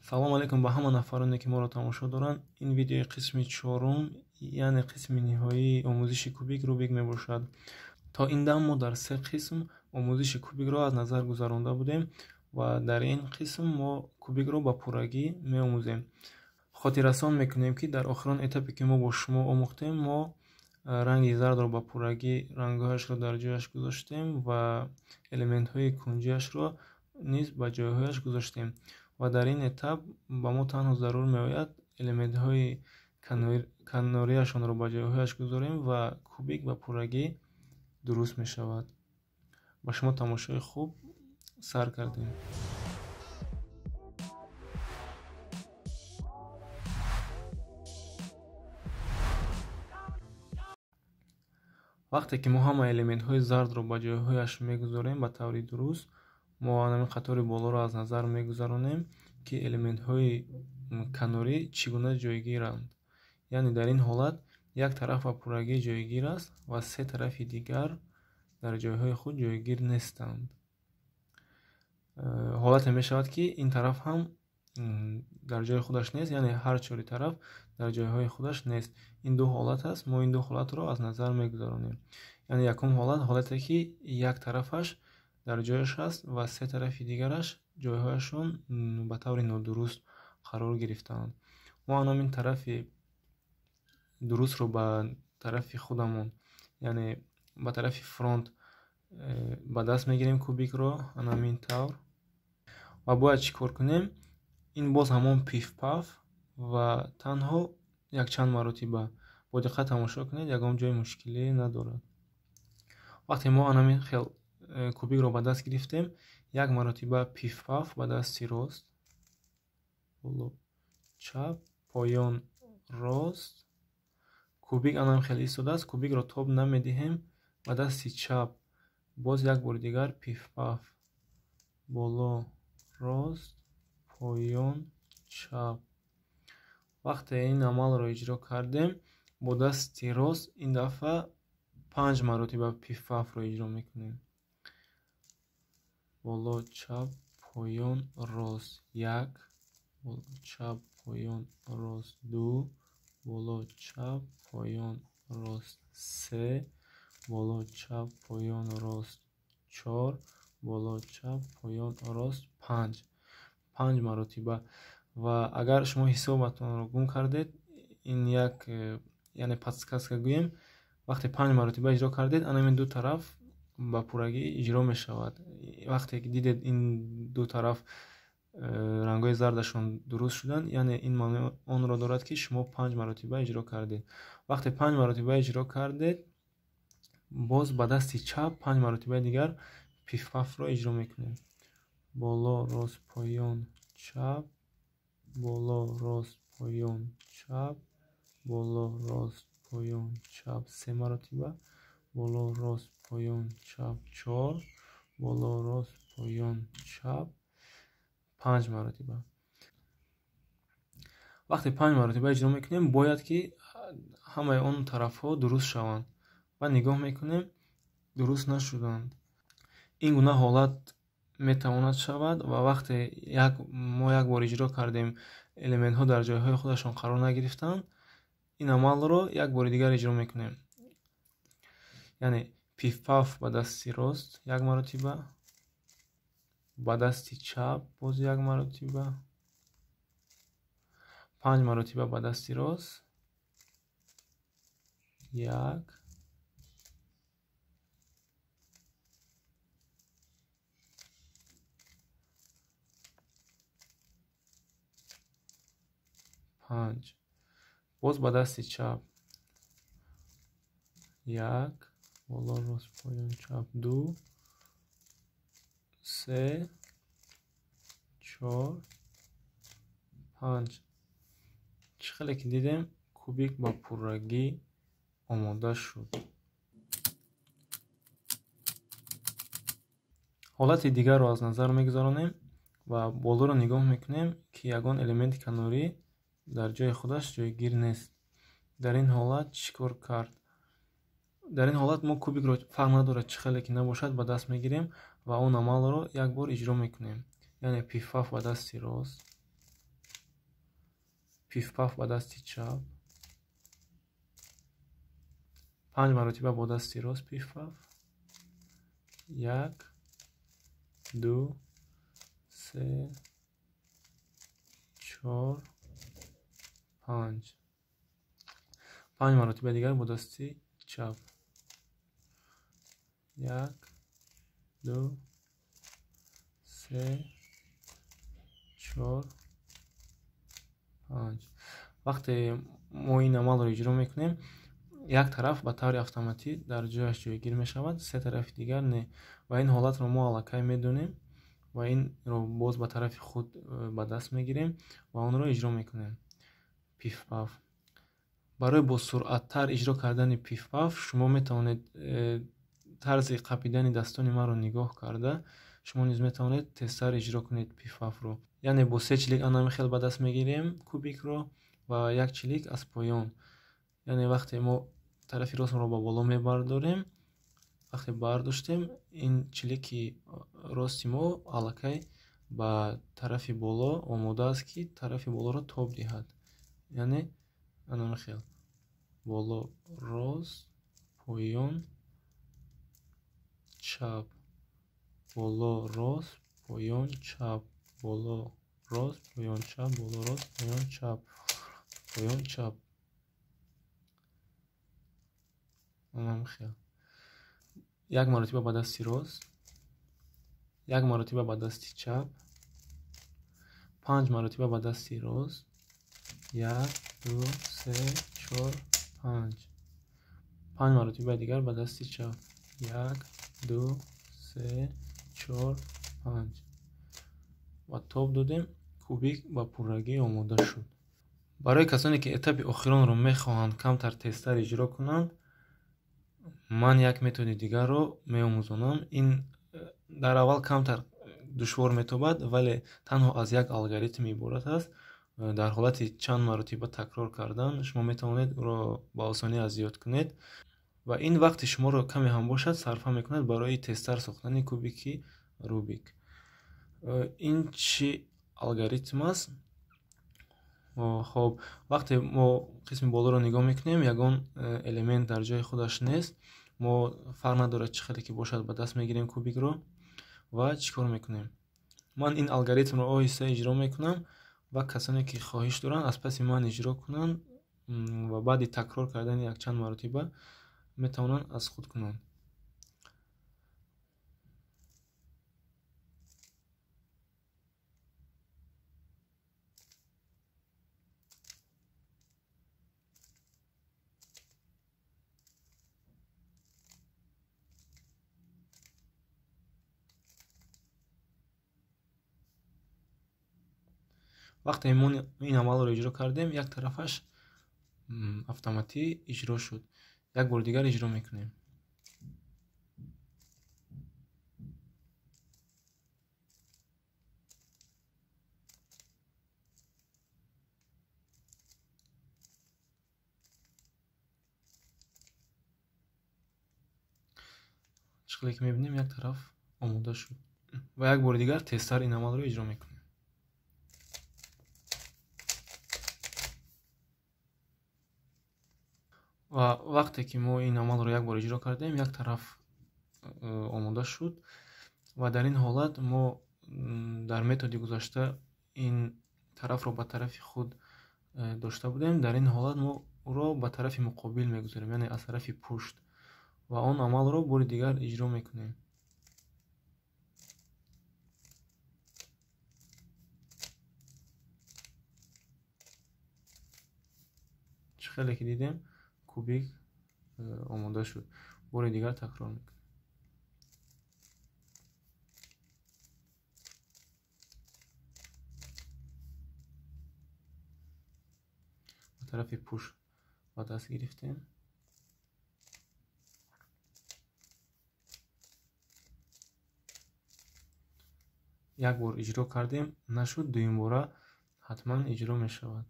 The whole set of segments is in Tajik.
Салом алейкум ба ҳама нафароне ки моро тамошо доранд. Ин видеои қисми чорум, яъне қисми ниҳоии омӯзиши кубик Рубик мебошад. То ин дам мо дар се қисм омӯзиши кубикро аз назар гузаронда будем ва дар ин қисм мо кубикро ба пуррагӣ меомӯзем. Хотиррасон мекунем ки дар охирон этапе ки мо бо шумо омӯхтем, мо ранги зардро ба пуррагӣ рангҳояшро дар ҷояш гузоштем ва элементҳои кунҷиашро низ ба ҷойҳояш гузоштем. Ва дар ин этап ба мо танҳо зарур меояд элементҳои канорияшонро ба ҷойҳояш гузорем ва кубик ба пуррагӣ дуруст мешавад. Ба шумо тамошои хуб сар кардем. Вақте ки мо ҳама элементҳои зардро ба ҷойҳояш мегузорем ба таври дуруст, мо ҳамин қатори болоро аз назар мегузаронем ки элементҳои канорӣ чӣ гуна ҷойгиранд. Яъне дар ин ҳолат як тараф ба пуррагӣ ҷойгир аст ва се тарафи дигар дар ҷойҳои худ ҷойгир нестанд. Ҳолате мешавад ки ин тараф ҳам дар ҷойи худаш нест, яъне ҳар чори тараф дар ҷойҳои худаш нест. Ин ду ҳолат аст. Мо ин ду ҳолатро аз назар мегузаронем. Яъне якум ҳолат ҳолате ки як тарафаш дар ҷояш аст ва се тарафи дигараш ҷойҳояшон ба таври нодуруст қарор гирифтаанд. Мо ҳамин тарафи дурустро ба тарафи худамон, яъне ба тарафи фронт ба даст мегирем кубикро ҳамин тавр ва бояд чӣ кор кунем? Ин боз ҳамон пиф-паф ва танҳо якчанд маротиба. Бо диққат тамошо кунед, ягон ҷои мушкилӣ надорад. Вақте мо ҳамин хел кубикро ба даст гирифтем, як маротиба пиф-паф ба дасти рост, боло чап, поён рост. Кубик анам хел истодааст. Кубикро тоб намедиҳем. Ба дасти чап боз як бори дигар пиф-паф, боло рост, поён чап. Вақте ин амалро иҷро кардем, бо дасти рост ин дафъа 5 маротиба пиф-пафро иҷро мекунем. Боло чап, поён рост 1, боло чап, поён рост 2, боло чап, поён рост 3, боло чап, поён рост 4, боло чап, поён рост 5. 5 маротиба. Ва агар шумо ҳисобатонро гум кардед, ин як яъне подсказка гӯем, вақте 5 маротиба иҷро кардед, ана ин ду тараф ба пуррагӣ иҷро мешавад. Вақте ки дидед ин ду тараф рангҳои зардашон дуруст шуданд, яъне ин маънои онро дорад ки шумо 5 маротиба иҷро кардед. Вақте 5 маротиба иҷро кардед, боз ба дасти чап 5 маротибаи дигар пиф-пафро иҷро мекунем. Боло рост поён чап, боло рост поён чап, боло рост поён чап 3 маротиба, боло рост поён чап 4, боло рост поён чап 5 маротиба. Вақте 5 маротиба иҷро мекунем, бояд ки ҳамаи он тарафҳо дуруст шаванд. Ва нигоҳ мекунем, дуруст нашуданд. Ин гуна ҳолат метавонад шавад ва вақте мо як бор иҷро кардем, элементҳо дар ҷойҳои худашон қарор нагирифтанд, ин амалро як бори дигар иҷро мекунем. Яъне пиф-паф ба дасти рост 1 маротиба, ба дасти чап боз 1 маротиба, 5 маротиба ба дасти рост 1, 5, боз ба дасти чап 1, боло рост поён чап 2, 3, 4, 5. Чӣ хеле ки дидем, кубик ба пуррагӣ омода шуд. ҳолати дигарро аз назар мегузаронем ва болоро нигоҳ мекунем ки ягон элементи канорӣ дар ҷои худаш ҷойгир нест. Дар ин ҳолат чӣ кор кард? Дар ин ҳолат мо кубикро фарқ надорад чӣ хеле ки набошад ба даст мегирем ва он амалро як бор иҷро мекунем. Яъне пиф-паф ба дасти рост, пиф-паф ба дасти чап, 5 маротиба бо дасти рост пиф-паф, 1 2 3 4 5. 5 маротиба дигар бо дасти чап, 1 2 3 4 5. вақте мо ин амалро иҷро мекунем, як тараф ба таври автоматӣ дар ҷояш ҷойгир мешавад, се тарафи дигар не. ва ин ҳолатро мо аллакай медонем ва инро боз ба тарафи худ ба даст мегирем ва онро иҷро мекунем. пиф-паф. барои босуръаттар иҷро кардани пиф-паф шумо метавонед тарзи қапидани дастони маро нигоҳ карда, шумо низ метавонед тезтар иҷро кунед пиф-пафро. яъне бо 3 чилик анамихел ба даст мегирем кубикро ва 1 чилик аз поён. яъне вақте мо тарафи ростро ба боло мебардорем, вақте бардоштем, ин чилики рости мо аллакай ба тарафи боло омода аст ки тарафи болоро тоб диҳад. яъне анамихел боло рост, поён, чап, боло рост, поён, чап, боло рост, поён, чап, боло рост, поён, чап, поён, чап. анамихел 1 маротиба ба дасти рост, 1 маротиба ба дасти чап, 5 маротиба ба дасти рост, 1 2 3 4 5. 5 маротиба дигар ба дасти чап, 1 2 3 4 5. ва тоб додем. кубик ба пуррагӣ омода шуд. барои касоне ки этапи охиронро мехоҳанд камтар тезтар иҷро кунанд, ман як методи дигарро меомӯзонам. ин дар аввал камтар душвор метобад, вале танҳо аз як алгоритм иборат аст. дар ҳолати чанд маротиба такрор кардан шумо метавонед ӯро ба осонӣ азиёд кунед ва ин вақти шуморо каме ҳам бошад сарфа мекунад барои тезтар сохтани кубики рубик. ин чӣ алгоритм аст? хоб, вақте мо қисми болоро нигоҳ мекунем, ягон элемент дар ҷои худаш нест. мо фарқ надорад чӣ хеле ки бошад ба даст мегирем кубикро ва чӣ кор мекунем. ман ин алгоритмро оҳиста иҷро мекунам ва касоне ки хоҳиш доранд аз паси ман иҷро кунанд ва баъди такрор кардани якчанд маротиба метавонанд аз худ кунанд. вақте мо ин амалро иҷро кардем, як тарафаш автоматӣ иҷро шуд. як бори дигар иҷро мекунем. чиқле ки мебинем, як тараф омода шуд ва як бори дигар тезтар ин амалро иҷро мекунем. ва вақте ки мо ин амалро як бор иҷро кардем, як тараф омода шуд ва дар ин ҳолат мо дар методи гузашта ин тарафро ба тарафи худ дошта будем. дар ин ҳолат мо ӯро ба тарафи муқобил мегузорем, яъне аз тарафи пушт, ва он амалро бори дигар иҷро мекунем. чӣ хеле ки дидем кубик омода шуд. бори дигар такрор мекунем. ба тарафи пуш ба даст гирифтем. як бор иҷро кардем, нашуд, дуюм бора ҳатман иҷро мешавад.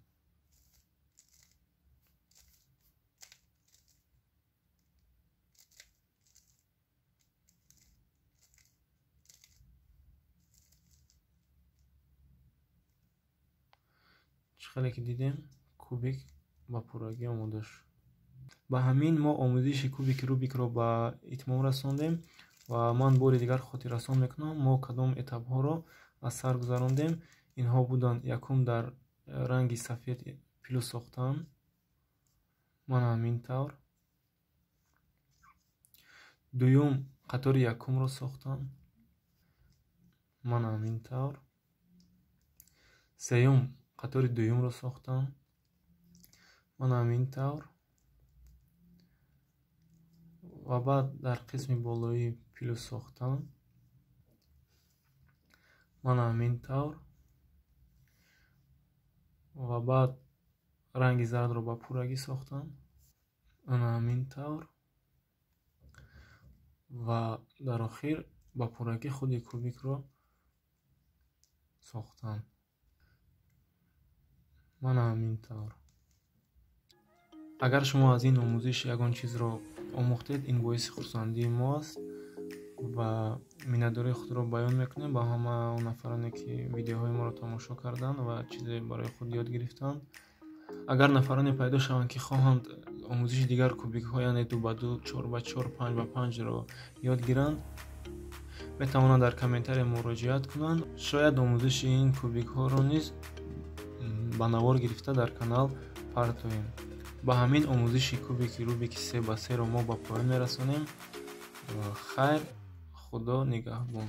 чӣ ки дидем кубик ба пуррагӣ омода шуд. Ба ҳамин мо омӯзиши кубики Рубикро ба итмом расондем ва ман бори дигар хотиррасон мекунам мо кадом этапҳоро аз сар гузарондем. Инҳо буданд: якум дар ранги сафед плюс сохтан, мана ҳамин тавр. Дуюм қатори якумро сохтан, мана ҳамин тавр. Сеюм қатори дуюмро сохтан, мана ҳамин тавр. Ва баъд дар қисми болоӣ плюс сохтан, мана ҳамин тавр. Ва баъд ранги зардро ба пуррагӣ сохтан, мана ҳамин тавр. Ва дар охир ба пуррагӣ худи кубикро сохтан, мана ҳамин тавр. Агар шумо аз ин омӯзиш ягон чизро омӯхтед, ин боиси хурсандии мо аст ва миннатдории худро баён мекунем ба ҳама он нафароне ки видеоҳои моро тамошо карданд ва чизе барои худ ёд гирифтанд. Агар нафароне пайдо шаванд ки хоҳанд омӯзиши дигар кубикҳо, яъне 2x2, 4x4, 5x5-ро ёд гиранд, метавонанд дар комментария муроҷиат кунанд. Шояд омӯзиши ин кубикҳоро низ ба навор гирифта дар канал партоем. Ба ҳамин омӯзиши кубики Рубики 3x3-ро мо ба поён мерасонем. Хайр, худо нигаҳбон.